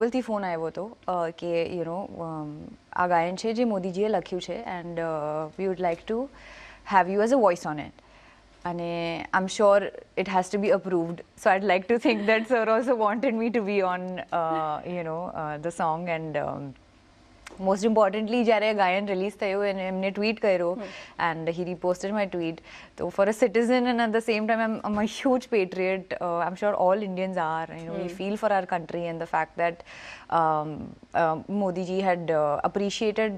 થી ફોન આવ્યો હતો કે આ ગાયન છે જે મોદીજીએ લખ્યું છે and we would like to have you as a voice on it. અને I am sure it has to be approved. So I'd like to think that sir also wanted me to be on the song. And most importantly જ્યારે ગાયન release થયું અને એમને tweet કર્યો and he reposted my tweet. તો for a citizen and at the same time I am a huge પેટ્રિયટ. I am sure all Indians are. We feel for our country and the fact that Modi ji had appreciated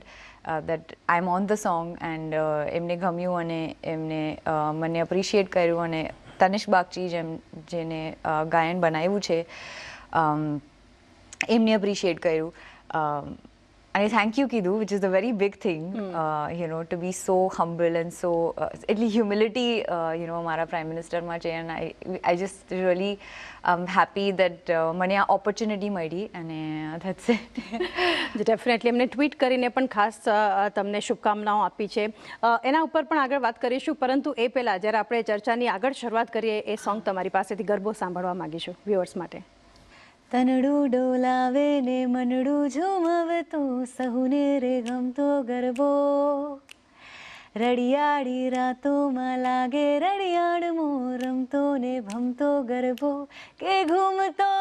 that I'm on the song and એમને ગમ્યું અને એમને મને appreciate કર્યું. અને તનિષ્ક બાગચી જેને ગાયન બનાવ્યું છે એમને appreciate કર્યું. અને થેન્ક યુ કીધું, which is a very big thing, to be so humble and so એટલી હ્યુમિલિટી મારા પ્રાઇમ મિનિસ્ટરમાં છે. And I just really happy that મને આ ઓપોર્ચ્યુનિટી મળી. અને ધેટ્સ ઇટ. ડેફિનેટલી એમને ટ્વીટ કરીને પણ ખાસ તમને શુભકામનાઓ આપી છે. એના ઉપર પણ આગળ વાત કરીશું, પરંતુ એ પહેલાં જ્યારે આપણે ચર્ચાની આગળ શરૂઆત કરીએ એ સોંગ તમારી પાસેથી ગરબો સાંભળવા માગીશું વ્યુઅર્સ માટે. તનડું ડોલાવે ને મનડું ઝુમવતો સહુને રે ગમતો ગરબો. રડિયાળી રાતોમાં લાગે રડિયાળ રમતો ને ભમતો ગરબો કે ઘૂમતો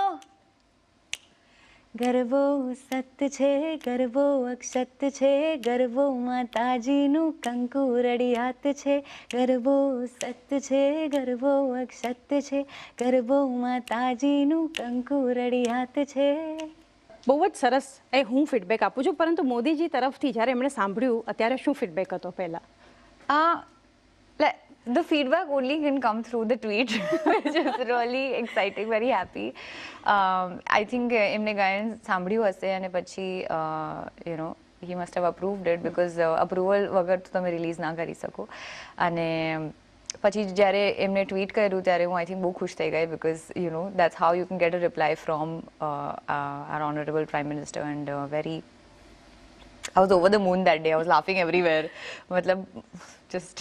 ગરબો સત છે, ગરબો અક્ષત છે, ગરબો માતાજીનું કંકુ રડિયાત છે. ગરબો સત છે, ગરબો અક્ષત છે, ગરબો માતાજીનું કંકુ રડિયાત છે. બહુ જ સરસ. એ હું ફીડબેક આપું છું, પરંતુ મોદીજી તરફથી જ્યારે એમણે સાંભળ્યું અત્યારે શું ફીડબેક હતો પહેલાં? The feedback only can come through the tweet, which is really exciting, very happy. I think એમને ગાયન સાંભળ્યું હશે અને પછી he must have approved it because approval વગર તો તમે રિલીઝ ના કરી શકો. અને પછી જ્યારે એમને ટ્વીટ કર્યું ત્યારે હું આઈ થિંક બહુ ખુશ થઈ ગઈ because that's how you can get a reply from our honorable prime minister. And I was over the moon that day. I was laughing everywhere. મતલબ just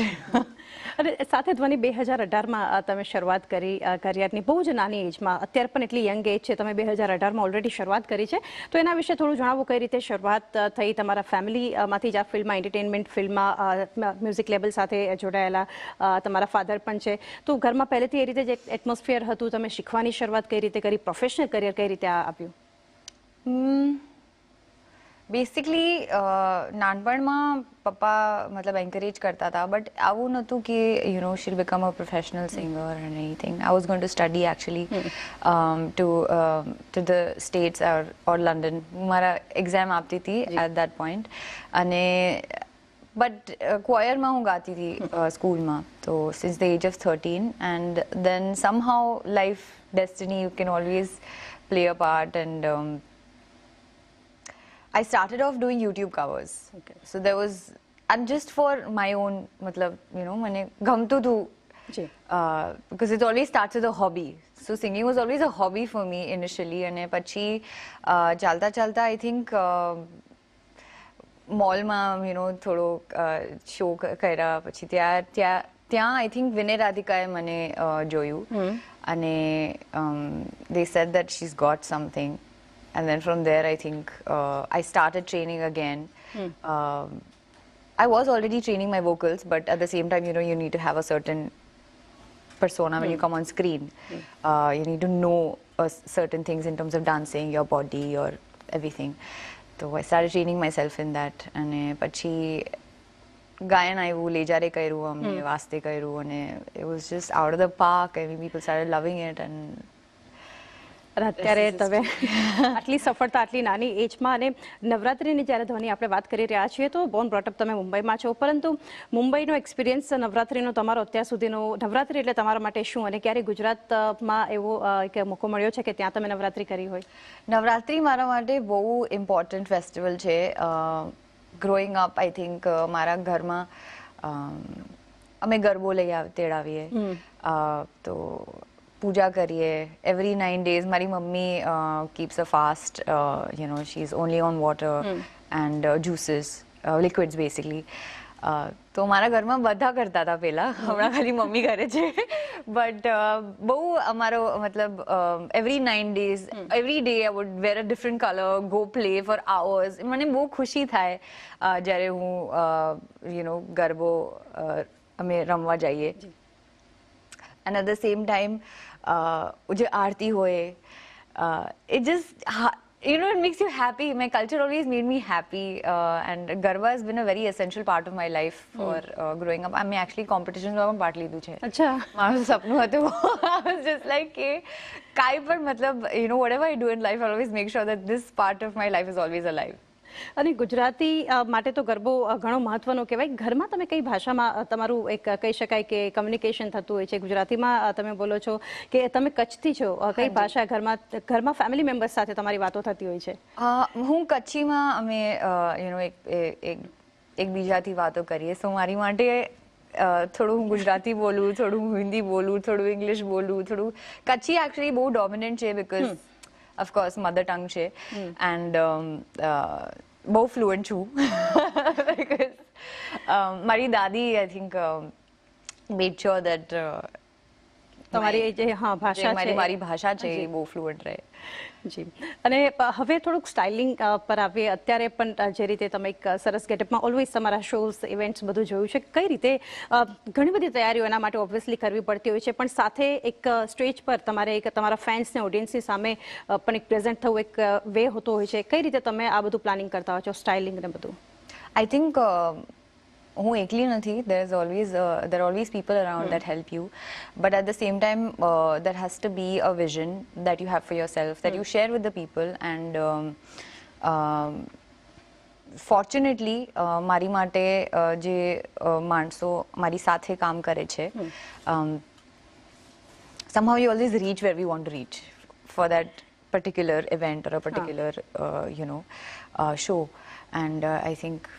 અને સાથે ધ્વનિ 2018માં તમે શરૂઆત કરી કરિયરની બહુ જ નાની એજમાં. અત્યારે પણ એટલી યંગ એજ છે, તમે 2018માં ઓલરેડી શરૂઆત કરી છે. તો એના વિશે થોડું જણાવો, કઈ રીતે શરૂઆત થઈ તમારા ફેમિલીમાંથી જ આ ફિલ્મમાં, એન્ટરટેનમેન્ટ ફિલ્મમાં મ્યુઝિક લેબલ સાથે જોડાયેલા તમારા ફાધર પણ છે. તો ઘરમાં પહેલેથી એ રીતે જ એક એટમોસ્ફિયર હતું, તમે શીખવાની શરૂઆત કઈ રીતે કરી, પ્રોફેશનલ કરિયર કઈ રીતે આવ્યું? બેસિકલી નાનપણમાં પપ્પા મતલબ એન્કરેજ કરતા હતા, બટ આવું નહોતું કે she'll become a professional singer and anything. I was going to study actually to the States or London. મારા એક્ઝામ આપતી હતી એટ દેટ પોઈન્ટ. અને બટ ક્વોયરમાં હું ગાતી હતી સ્કૂલમાં, તો since the age of 13. And then somehow life destiny you can always play a part. And I started off doing YouTube covers. Okay. So there was, and just for my own, matlab, મને ગમતું હતું because it always starts with a hobby. So singing was always a hobby for me initially. અને પછી ચાલતા ચાલતા I think મોલમાં થોડો show કર્યા. પછી ત્યાં I think વિનય રાધિકાએ મને જોયું અને they said that she's got something. And then from there, I think I started training again. I was already training my vocals, but at the same time, you need to have a certain persona when you come on screen. You need to know certain things in terms of dancing, your body, your everything. So I started training myself in that. And પછી ગાયન આવ્યું, લેજારે કર્યું, અમને વાસ્તે કર્યું, અને it was just out of the park. I mean, people started loving it. And અત્યારે તમે આટલી સફળતા આટલી નાની એજમાં. અને નવરાત્રિની જ્યારે ધ્વનિ આપણે વાત કરી રહ્યા છીએ, તો બોર્ન બ્રોટઅપ તમે મુંબઈમાં છો, પરંતુ મુંબઈનો એક્સપિરિયન્સ નવરાત્રિનો તમારો અત્યાર સુધીનો, નવરાત્રિ એટલે તમારા માટે શું? અને ક્યારે ગુજરાતમાં એવો એક મોકો મળ્યો છે કે ત્યાં તમે નવરાત્રિ કરી હોય? નવરાત્રિ મારા માટે બહુ ઇમ્પોર્ટન્ટ ફેસ્ટિવલ છે. ગ્રોઈંગ અપ આઈ થિંક મારા ઘરમાં અમે ગરબો લઈ તેડાવીએ, તો પૂજા કરીએ. એવરી 9 days મારી mummy keeps a fast. She's only on water and juices, liquids basically. તો મારા ઘરમાં બધા કરતા હતા પહેલાં, હમણાં ખાલી મમ્મી કરે છે. બટ બહુ અમારો મતલબ every 9 days every day I would wear a different colour, go play for hours. મને બહુ ખુશી થાય જ્યારે હું ગરબો અમે રમવા જઈએ. And at the same time જે આરતી હોય, it just it makes you happy. My culture always made me happy, and Garba has been a very essential part of my life for growing up. I mean, actually competitions માં પણ part લીધું છે. અચ્છા. મારું સપનું હતું. I was just like કે કાંઈ પણ મતલબ whatever I do in life, I always make sure that this part of my life is always alive. અને ગુજરાતી માટે તો ગરબો ઘણો મહત્વનો કહેવાય. ઘરમાં તમે કઈ ભાષામાં તમારું એક કહી શકાય કે કમ્યુનિકેશન થતું હોય છે? ગુજરાતીમાં તમે બોલો છો કે તમે કચ્છથી છો, કઈ ભાષા ઘરમાં ફેમિલી મેમ્બર્સ સાથે તમારી વાતો થતી હોય છે? હું કચ્છીમાં અમે એકબીજાથી વાતો કરીએ. સો મારી માટે થોડું હું ગુજરાતી બોલું, થોડું હું હિન્દી બોલું, થોડું ઇંગ્લિશ બોલું, થોડું કચ્છી એકચ્યુઅલી બહુ ડોમિનન્ટ છે બીકોઝ ઓફકોર્સ મધર ટંગ છે. એન્ડ બહુ ફ્લુઅન્ટ છું બીકોઝ મારી દાદી I think made sure that તમારી જે ભાષા છે, મારી ભાષા છે એ બહુ ફ્લુઅન્ટ રહે. જી. અને હવે થોડુંક સ્ટાઇલિંગ પર આવીએ. અત્યારે પણ જે રીતે તમે એક સરસ ગેટઅપમાં ઓલવેઝ તમારા શોઝ ઇવેન્ટ્સ બધું જોયું છે, કઈ રીતે ઘણી બધી તૈયારીઓ એના માટે ઓબ્વિયસલી કરવી પડતી હોય છે, પણ સાથે એક સ્ટેજ પર તમારે એક તમારા ફેન્સને ઓડિયન્સની સામે પણ એક પ્રેઝન્ટ થવું એક વે હોતો હોય છે. કઈ રીતે તમે આ બધું પ્લાનિંગ કરતા હો છો, સ્ટાઇલિંગ ને બધું? આઈ થિંક હું એકલી નથી. there are always people around that help you, but at the same time there has to be a vision that you have for yourself that you share with the people. And fortunately મારી માટે જે માણસો મારી સાથે કામ કરે છે, somehow you always reach where we want to reach for that particular event or a particular show. And I think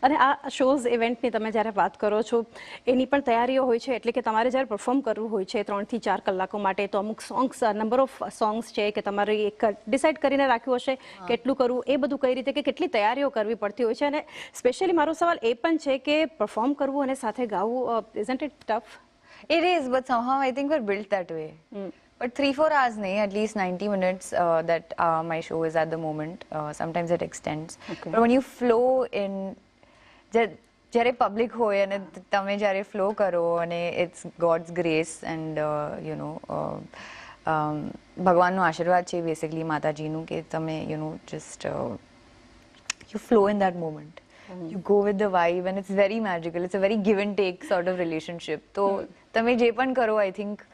અને આ શોઝ ઇવેન્ટની તમે જ્યારે વાત કરો છો એની પણ તૈયારીઓ હોય છે, એટલે કે તમારે જ્યારે પરફોર્મ કરવું હોય છે 3 થી 4 કલાકો માટે, તો અમુક સોંગ્સ, નંબર ઓફ સોંગ્સ છે કે તમારે એક ડિસાઇડ કરીને રાખ્યું હશે કેટલું કરવું, એ બધું કઈ રીતે, કે કેટલી તૈયારીઓ કરવી પડતી હોય છે? અને સ્પેશિયલી મારો સવાલ એ પણ છે કે પરફોર્મ કરવું અને સાથે ગાવું, isn't it tough? it is, but somehow I think we're built that way. But 3-4 hours nahi, at least 90 minutes that my show is at the moment. Sometimes it extends. Okay. But when you flow in, જ્યારે public હોય અને તમે જ્યારે flow કરો અને it's gods grace and ભગવાનનો આશીર્વાદ છે બેસિકલી, માતાજીનું, કે તમે just you flow in that moment. You go with the vibe and it's very magical. It's a very give and take sort of relationship. તો તમે જે પણ કરો, I think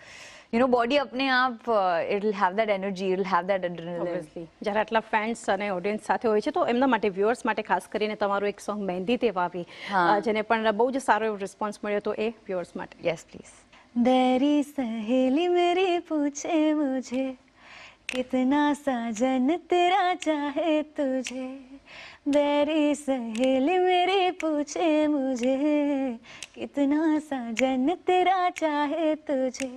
બોડી અપને આપ it will have that energy, it will have that adrenaline. Obviously જ્યારે આટલા fans અને ઓડિયન્સ સાથે હોય છે, તો એમના માટે, વ્યુઅર્સ માટે ખાસ કરીને તમારું એક સોંગ મહેંદી તે વાવી, જેને પણ બહુ જ સારો એવો રિસ્પોન્સ મળ્યો, તો એ વ્યુઅર્સ માટે. Yes, please. तेरी सहेली मेरी पूछे मुझे कितना साजन तेरा चाहे तुझे, तेरी सहेली मेरी पूछे मुझे कितना साजन तेरा चाहे तुझे,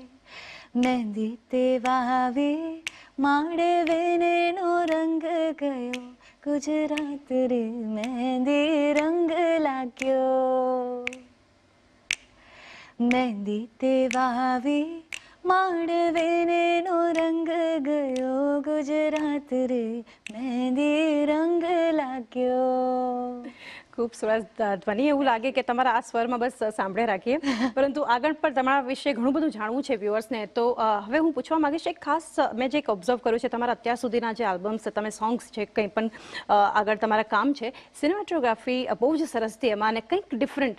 મહેંદી તે વાવી માંડવેનો રંગ ગયો, ગુજરાત રે મહેંદી રંગ લાગ્યો, મહેંદી તે વાવી માંડવેનો રંગ ગયો, ગુજરાત રે મહેંદી રંગ લાગ્યો. ખૂબ સરસ ધ્વનિ. એવું લાગે કે તમારા આ સ્વરમાં બસ સાંભળે રાખીએ, પરંતુ આગળ પણ તમારા વિશે ઘણું બધું જાણવું છે વ્યુઅર્સને. તો હવે હું પૂછવા માંગીશ, એક ખાસ મેં જે એક ઓબ્ઝર્વ કર્યું છે તમારા અત્યાર સુધીના જે આલ્બમ્સ, તમે સોંગ્સ છે, કંઈ પણ આગળ તમારા કામ છે, સિનેમેટોગ્રાફી બહુ જ સરસથી એમાં અને કંઈક ડિફરન્ટ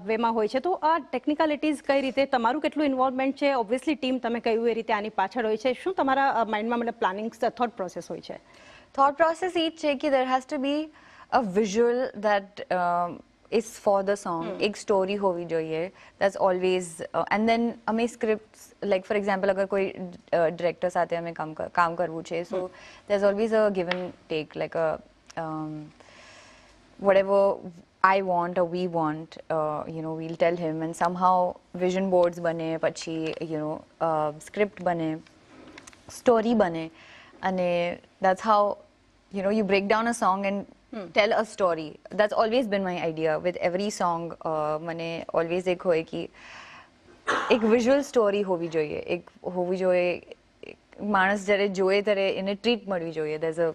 વેમાં હોય છે. તો આ ટેકનિકાલિટીઝ કઈ રીતે, તમારું કેટલું ઇન્વોલ્વમેન્ટ છે? ઓબ્વિયસલી ટીમ તમે કહ્યું એ રીતે આની પાછળ હોય છે. શું તમારા માઇન્ડમાં મતલબ પ્લાનિંગ થોટ પ્રોસેસ હોય છે? થોટ પ્રોસેસ એ જ છે કે there has to be a visual that is for the song. एक story होवी જોઈએ, that's always and then અમે scripts, like for example अगर कोई director સાથે અમે કામ કરવું છે, so there's always a give and take, like a whatever I want or we want, we'll tell him, and somehow vision boards બને, પછી script બને, story બને, અને that's how you break down a song and tell a story. That's always been my idea with every song. મને always એક હોય કે એક વિઝ્યુઅલ સ્ટોરી હોવી જોઈએ, એક હોવી જોઈએ, માણસ જ્યારે જોએ ત્યારે એને ટ્રીટ મળવી જોઈએ. there's a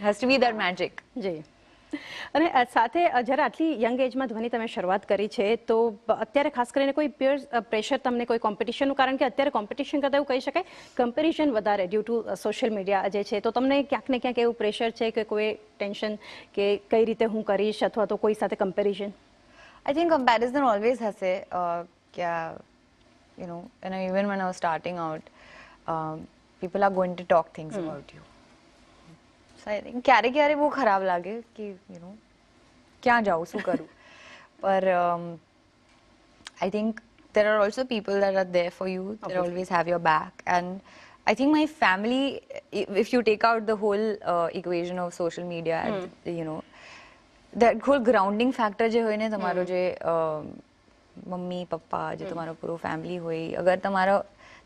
has to be that magic. જી. અને સાથે જ્યારે આટલી યંગ એજમાં ધ્વનિ તમે શરૂઆત કરી છે, તો અત્યારે ખાસ કરીને કોઈ પીયર પ્રેશર તમને, કોઈ કોમ્પિટિશનનું, કારણ કે અત્યારે કોમ્પિટિશન કરતાં એવું કહી શકાય કમ્પેરિઝન વધારે ડ્યુ ટુ સોશિયલ મીડિયા જે છે, તો તમને ક્યાંક ને ક્યાંક એવું પ્રેશર છે કે કોઈ ટેન્શન કે કઈ રીતે હું કરીશ, અથવા તો કોઈ સાથે comparison? I think comparison always હશે. And even when I was starting out, people are going to talk things about you. So I think ક્યારે ક્યારે બહુ ખરાબ લાગે કે ક્યાં જાઉં, શું કરું. પર I think there are also people that are there for you. They always have your back. And I think my family, if you take out the whole equation of social media, and that whole grounding factor જે હોય ને, તમારો જે mummy papa, જે તમારો પૂરો family હોય, અગર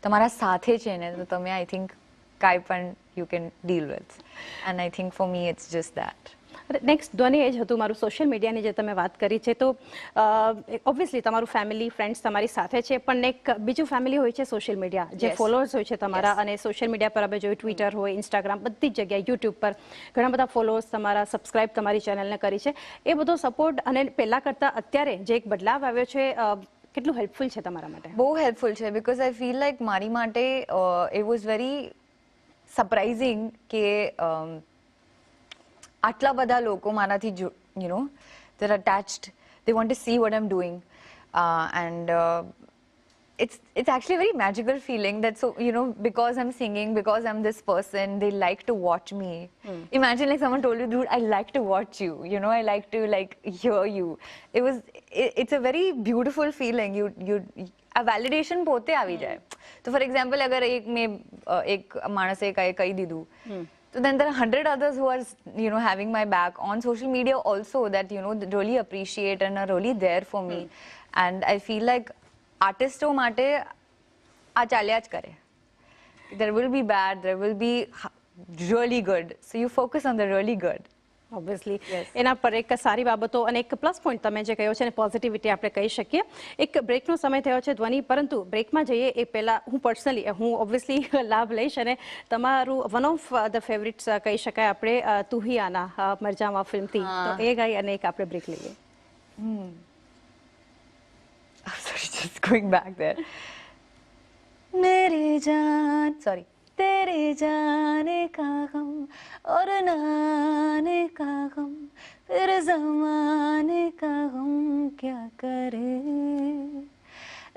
તમારા સાથે છે ને, તો તમે આઈ થિંક કાંઈ પણ you can deal with. And I think for me it's just that. Next ધ્વનિ એ જ હતું મારું, સોશિયલ મીડિયાની જે તમે વાત કરી છે, તો ઓબ્વિયસલી તમારું ફેમિલી, ફ્રેન્ડ્સ તમારી સાથે છે, પણ એક બીજું ફેમિલી હોય છે સોશિયલ મીડિયા, જે ફોલોઅર્સ હોય છે તમારા. અને સોશિયલ મીડિયા પર આપણે જોયું, ટ્વિટર હોય, ઇન્સ્ટાગ્રામ, બધી જ જગ્યાએ, યુટ્યુબ પર ઘણા બધા ફોલોઅર્સ તમારા, સબસ્ક્રાઇબ તમારી ચેનલને કરી છે. એ બધો સપોર્ટ અને પહેલાં કરતાં અત્યારે જે એક બદલાવ આવ્યો છે, કેટલું હેલ્પફુલ છે તમારા માટે? બહુ હેલ્પફુલ છે, બિકોઝ આઈ ફીલ લાઈક મારી માટે it was very surprising કે આટલા બધા લોકો મારાથી they're attached, they want to see what I'm doing, and it's actually a very magical feeling that, so because I'm singing, because I'm this person, they like to watch me. Imagine like someone told you, dude, I like to watch you, I like to hear you. It's a very beautiful feeling. You a validation પોતે આવી જાય. તો for example અગર એક માણસે કહી દીધું, so then there are 100 others who are having my back on social media also, that really appreciate and are really there for me. And I feel like artists માટે આ ચાલ્યા જ કરે. There will be bad, there will be really good, so you focus on the really good. Obviously એના પર એક સારી બાબતો અને એક પ્લસ પોઈન્ટ તમે જે કહ્યો છે, અને પોઝિટિવિટી આપણે કહી શકીએ. એક બ્રેકનો સમય થયો છે ધ્વનિ, પરંતુ બ્રેકમાં જઈએ એ પહેલાં હું ઓબ્વિયસલી લાભ લઈશ, અને તમારું વન ઓફ ધ ફેવરિટ્સ કહી શકાય આપણે, તું હી આના મરજામાં ફિલ્મથી, તો એ ગાઈ અને એક આપણે બ્રેક લઈએ. Sorry, just going back there. मेरी जान, sorry, तेरे जाने का गम और नाने का गम, फिर ज़माने का गम क्या करे,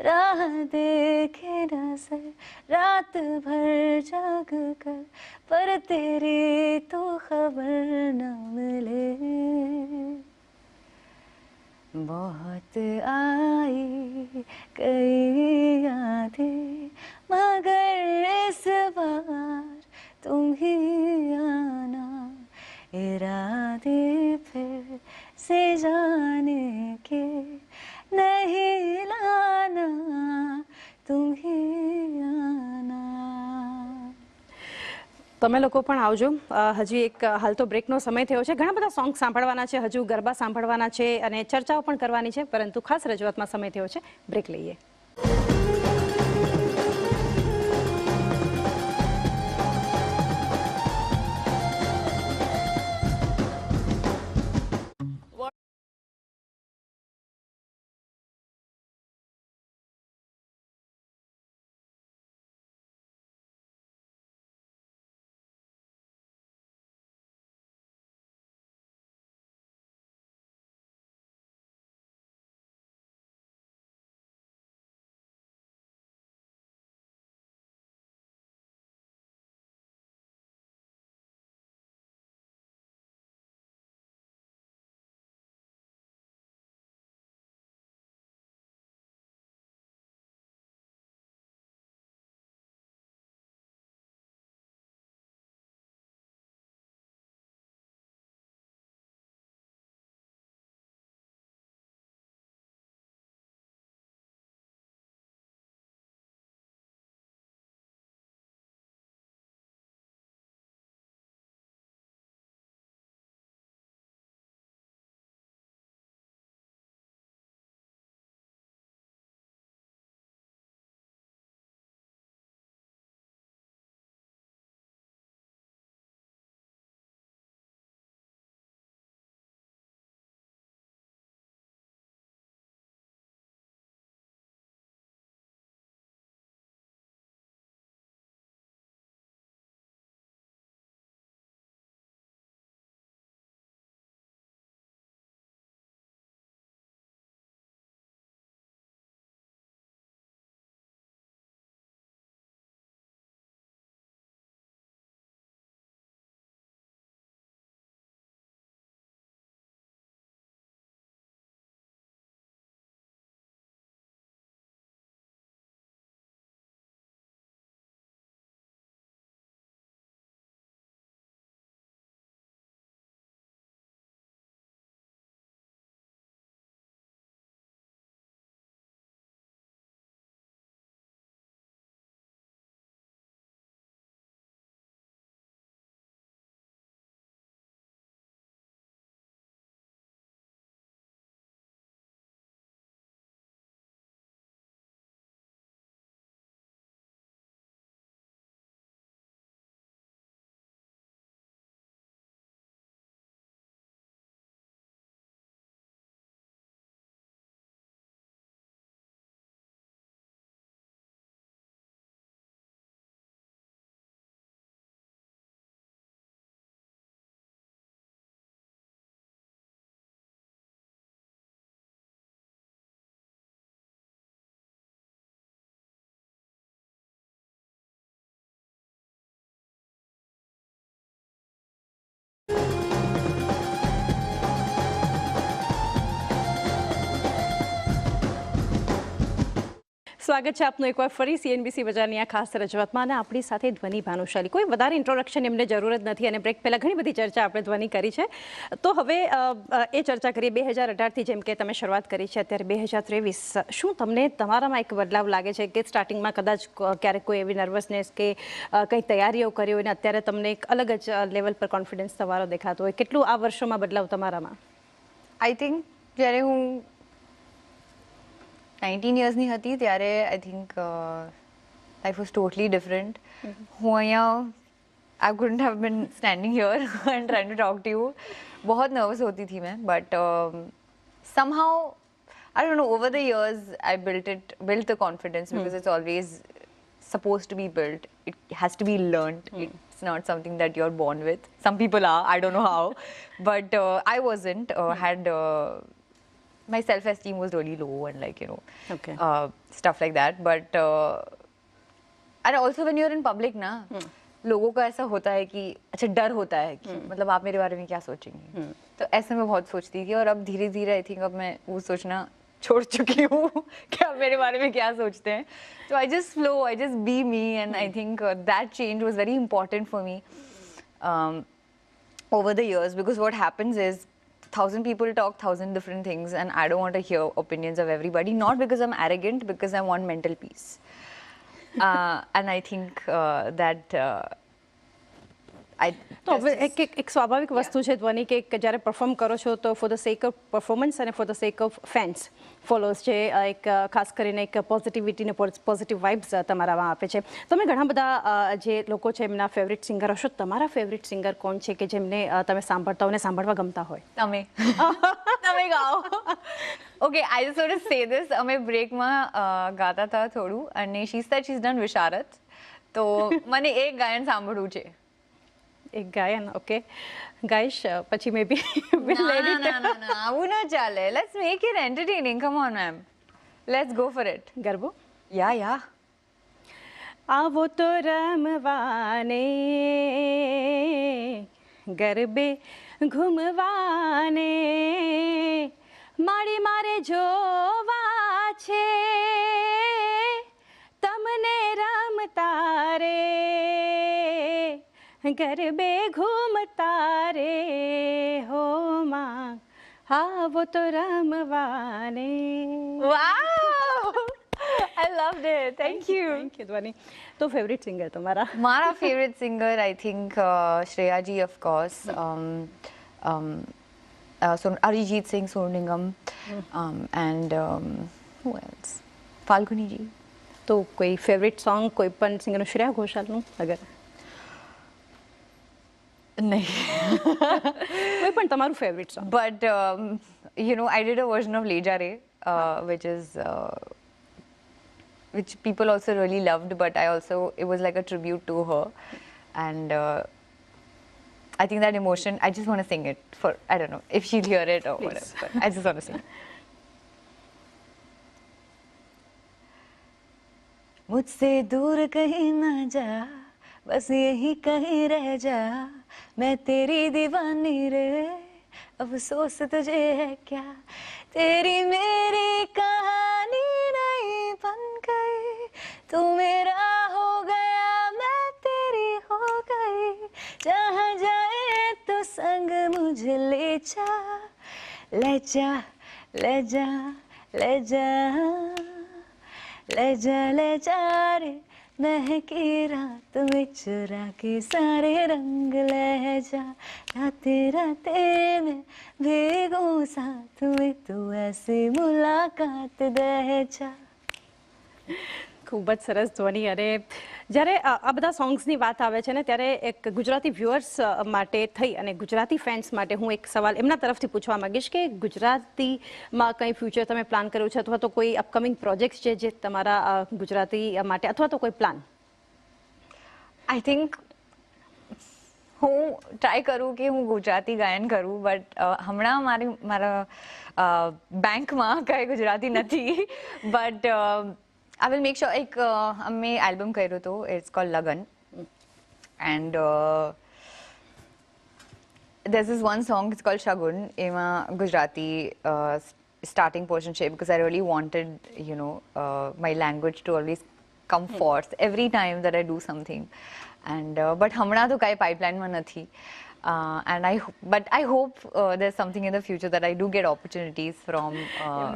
राह देखे नज़र रात भर जाग कर, पर तेरी तो खबर न मिले. बहुत आई कई यादें, मगर इस बार तुम ही आना, इरादे फिर से जाने के नहीं लाना, तुम ही आना. તમે લોકો પણ આવજો. હજી એક હાલ તો બ્રેકનો સમય થયો છે, ઘણા બધા સોંગ સાંભળવાના છે, હજુ ગરબા સાંભળવાના છે, અને ચર્ચાઓ પણ કરવાની છે, પરંતુ ખાસ રજૂઆતમાં સમય થયો છે, બ્રેક લઈએ. સ્વાગત છે આપનું એકવાર ફરી CNBC બજારની આ ખાસ રજૂઆતમાં અને આપણી સાથે ધ્વનિ ભાનુશાલી. કોઈ વધારે ઇન્ટ્રોડક્શન એમને જરૂર જ નથી અને બ્રેક પહેલાં ઘણી બધી ચર્ચા આપણે ધ્વનિ કરી છે. તો હવે એ ચર્ચા કરીએ 2018થી જેમ કે તમે શરૂઆત કરી છે અત્યારે 2023. શું તમને તમારામાં એક બદલાવ લાગે છે કે સ્ટાર્ટિંગમાં કદાચ ક્યારેક કોઈ એવી નર્વસનેસ કે કંઈ તૈયારીઓ કરી હોય અને અત્યારે તમને એક અલગ જ લેવલ પર કોન્ફિડન્સ તમારો દેખાતો હોય? કેટલું આ વર્ષોમાં બદલાવ તમારામાં? આઈ થિંક જ્યારે હું 19 યર્સની હતી ત્યારે I think life was totally different. હું અહીંયા आई couldn't have been standing here and trying to talk to you. बहुत nervous होती थी मैं, but somehow I don't know, over the years I built the confidence because it's always supposed to be built. It has to be learned. It's not something that you're born with. Some people are, I don't know how, but I wasn't. My self-esteem was really low and like, you know, stuff like that. But and also when you're in public ना, लोगों का ऐसा होता है कि अच्छा डर होता है कि मतलब आप मेरे बारे में क्या सोचेंगे. तो ऐसे मैं बहुत सोचती थी और अब धीरे धीरे आई थिंक अब मैं वो सोचना छोड़ चुकी हूँ कि आप मेरे बारे में क्या सोचते हैं. तो I just flow, I just be me and I think that change was very important for me over the years, because what happens is 1,000 people talk 1,000 different things and I don't want to hear opinions of everybody, not because I'm arrogant, because I want mental peace. And I think that તો હવે એક સ્વાભાવિક વસ્તુ છે ધ્વનિ કે જ્યારે perform કરો છો તો for the sake of performance અને for the sake of fans followers છે એક ખાસ કરીને એક પોઝિટિવિટી ને પોઝિટિવ વાઇબ્સ તમારામાં આપે છે. તમે ઘણા બધા જે લોકો છે એમના ફેવરિટ સિંગર હશો. તમારા ફેવરિટ સિંગર કોણ છે કે જેમને તમે સાંભળતા હોય અને સાંભળવા ગમતા હોય? તમે તમે ગાઓ. Okay, I just want to say this. અમે બ્રેકમાં ગાતા હતા થોડું અને she said she is done Visharad. તો મને એક ગાયન સાંભળવું છે. એક ગાયન? ઓકે, ગાઈશ પછી મે બી ના આવું ના ચાલે. Let's make it entertaining. Come on ma'am, let's go for it. ગરબો? યા આવો તો રમવાને ગરબે ઘૂમવાને મારી મારે જોવા છે તમને રમતા રે ગરબે ઘૂમતા રે હો માં આવો તો રમવાને. વાવ, I loved it. Thank you. Thank you ધ્વનિ. તો ફેવરિટ સિંગર તમારા? મારા favourite singer I think Shreyaji of course, Arijit Singh, Sonu Nigam, and who else? Falguni જી. તો કોઈ ફેવરિટ સોંગ કોઈ પણ સિંગરનું? શ્રેયા ઘોષાલનું અગર નહીં. કોઈ પણ તમારું favourite song? But you know, I did a version of Le Ja Re, which people also really loved, but it was like a tribute to her, and I think that emotion, I just want to sing it for, I don't know if she'll hear it or Please. whatever, but I just want to sing. मुझसे दूर कहीं ना जा, बस यही कहीं रह जा, मैं तेरी दीवानी रे, अफसोस तुझे है क्या, तेरी मेरी कहानी नहीं बन गई, तू मेरा हो गया मैं तेरी हो गई, जहाँ जाए तो संग मुझे ले जा, ले जा, ले जा, ले जा, ले जा, ले जा रे महकी रात में चुरा के सारे रंग ले जा, राते राते में भीगूं साथ में तू ऐसी मुलाकात दे जा. ખૂબ જ સરસ ધ્વનિ. અને જ્યારે આ બધા સોંગ્સની વાત આવે છે ને ત્યારે એક ગુજરાતી વ્યુઅર્સ માટે થઈ અને ગુજરાતી ફેન્સ માટે હું એક સવાલ એમના તરફથી પૂછવા માંગીશ કે ગુજરાતીમાં કંઈ ફ્યુચર તમે પ્લાન કર્યું છે અથવા તો કોઈ અપકમિંગ પ્રોજેક્ટ છે જે તમારા ગુજરાતી માટે અથવા તો કોઈ પ્લાન? આઈ થિંક હું ટ્રાય કરું કે હું ગુજરાતી ગાયન કરું, બટ હમણાં મારા બેંકમાં કંઈ ગુજરાતી નથી. But I will make sure. एक અમે એલ્બમ કર્યો હતો, it's called લગન, and there's this one song, it's called શગુન. એમાં ગુજરાતી starting portion છે because I really wanted, my language to always come forth every time that I do something. And but હમણાં તો કાંઈ pipeline માં નથી. And but I hope there's something in the future that I do get opportunities from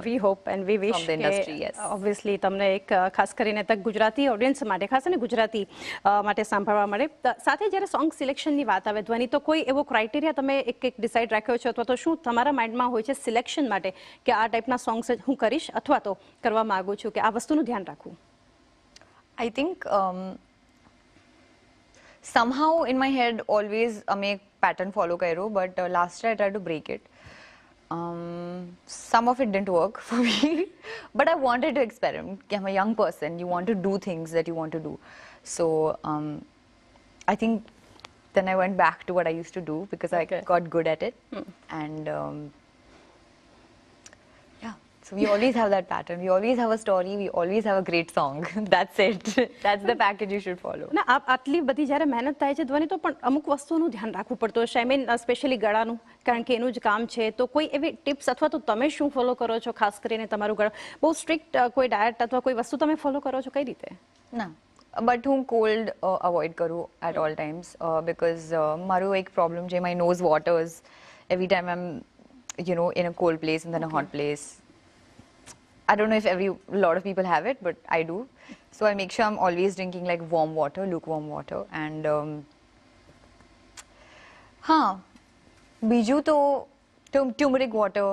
we hope and we wish from the industry. Yes, obviously તમને એક ખાસ કરીને તક ગુજરાતી ઓડિયન્સ માટે ખાસ અને ગુજરાતી માટે સાંભળવા મળે. સાથે જ્યારે સોંગ સિલેક્શનની વાત આવે ધ્વનિ, તો કોઈ એવો ક્રાઇટેરિયા તમે એક ડિસાઇડ રાખ્યો છો અથવા તો શું તમારા માઇન્ડમાં હોય છે સિલેક્શન માટે કે આ ટાઈપના સોંગ્સ હું કરીશ અથવા તો કરવા માંગુ છું કે આ વસ્તુનું ધ્યાન રાખવું? I think somehow in my head always અમે એક pattern follow કર્યો, but last year I tried to break it. Some of it didn't work for me, but I wanted to experiment. I'm a young person, you want to do things that you want to do. So I think then I went back to what I used to do because I got good at it. And so we always have that pattern. We always have a story. We always have a great song. That's it. That's the package you should follow. ના આટલી બધી જ્યારે મહેનત થાય છે ધ્વનિ, તો પણ અમુક વસ્તુઓનું ધ્યાન રાખવું પડતું હશે. I mean સ્પેશિયલી ગળાનું, કારણ કે એનું જ કામ છે. તો કોઈ એવી ટિપ્સ અથવા તો તમે શું ફોલો કરો છો ખાસ કરીને તમારું ગળા? બહુ સ્ટ્રિક્ટ કોઈ ડાયટ અથવા કોઈ વસ્તુ તમે ફોલો કરો છો કઈ રીતે? ના, બટ હું કોલ્ડ અવોઇડ કરું at all times because મારું એક પ્રોબ્લેમ છે, my nose waters every time I'm in a cold place and then a hot place. I don't know if a lot of people have it, but I do. So I make sure I'm always drinking like warm water, lukewarm water. And Biju तो turmeric water.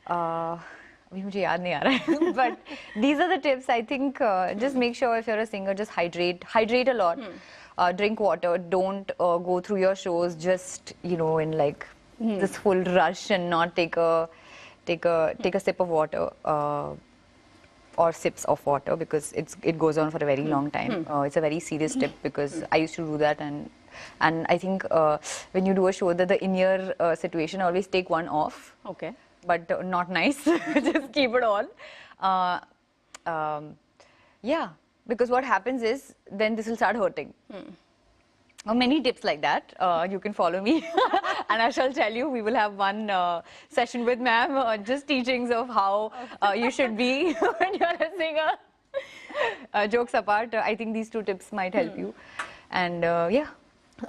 अभी मुझे याद नहीं आ रहा है. But these are the tips. I think just make sure if you're a singer, just hydrate a lot. Drink water. Don't go through your shows just in like this full rush and not take a sip of water. Or sips of water because it goes on for a very long time. It's a very serious tip because I used to do that, and I think when you do a show, that the in-ear situation, always take one off. Okay. But not nice. Just keep it on. Yeah, because what happens is then this will start hurting. Many tips like that. You can follow me and I shall tell you. We will have one session with ma'am, just teachings of how you should be when you're a singer. Jokes apart, I think these two tips might help you. And yeah.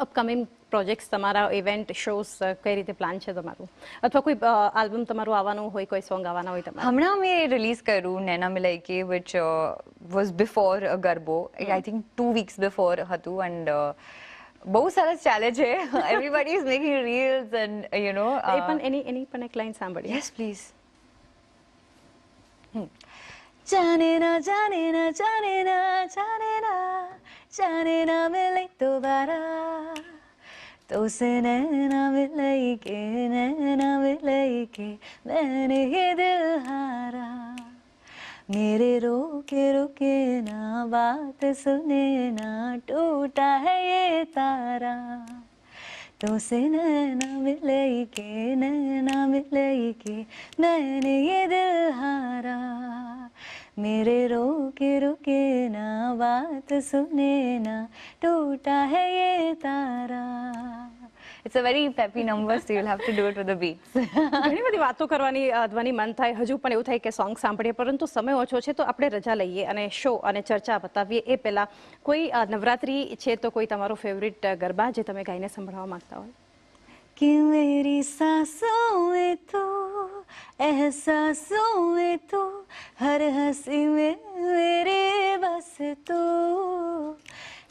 Upcoming projects તમારા event shows કઈ રીતે plan છે તમારું, અથવા કોઈ album તમારું આવવાનું હોય, કોઈ સોંગ આવવાના હોય તમારા? હમણાં મેં રિલીઝ કર્યું નૈના મિલાઈ કે which was before ગરબો. I think 2 weeks before હતું. And બહુ સરસ ચાલે છે. Everybody is making reels and એ પણ એની પણ એક લાઈન સાંભળીએ. Yes, please. जाने ना जाने ना जाने ना जाने ना जाने ना मिले दोबारा तो से नैना मिलाई के मैंने ये दिल हारा मेरे रोके रुके ना बात सुने ना टूटा है ये तारा तो से नैना मिलाई के मैंने ये दिल हारा मेरे रोके रुके ना बात सुने ना टूटा है ये तारा. It's a very peppy number, so you'll have to do it with the beats. ઘણી બધી વાતો કરવાની ધ્વનિ મન થાય, હજુ પણ એવું થાય કે સોંગ સાંભળીએ, પરંતુ સમય ઓછો છે તો આપણે રજા લઈએ અને શો અને ચર્ચા બતાવીએ. એ પહેલા કોઈ નવરાત્રી છે તો કોઈ તમારો ફેવરિટ ગરબા જે તમે ગાઈને સંભળાવવા માંગતા હોય? कि मेरी सांसों में तू, एहसासों में तू, हर हंसी में मेरे बस तू,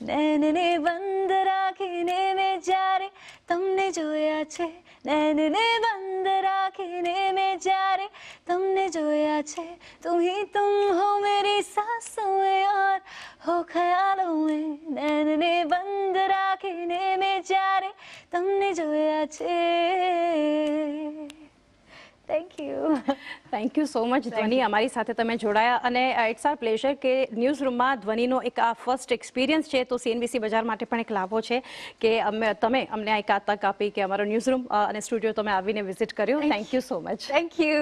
नैन ने बंद राखीने में जा रे तमने जोया छे, नैन ने बंद राखीने में जा रे तमने जोया छे, तुम ही तुम हो मेरी सांसों में और हो ख्यालों में, नैन ने बंद राखीने में जा रे तमने जोया छे. Thank you. Thank you so much ધ્વનિ, અમારી સાથે તમે જોડાયા. અને ઇટ્સ આર પ્લેઝર કે ન્યૂઝ રૂમમાં ધ્વનિનો એક આ ફર્સ્ટ એક્સપિરિયન્સ છે, તો CNBC બજાર માટે પણ એક લાભો છે કે તમે અમને એક આ તક આપી કે અમારો ન્યૂઝ રૂમ અને સ્ટુડિયો તમે આવીને વિઝિટ કર્યો. Thank you so much. Thank you.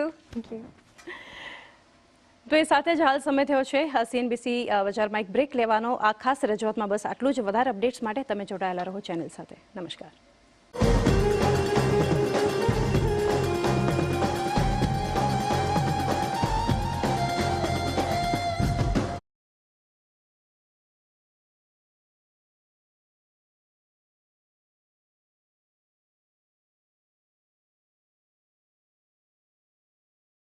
તો એ સાથે જ હાલ સમય થયો છે CNBC બજારમાં એક બ્રેક લેવાનો. આ ખાસ રજૂઆતમાં બસ આટલું જ. વધારે અપડેટ્સ માટે તમે જોડાયેલા રહો ચેનલ સાથે. નમસ્કાર.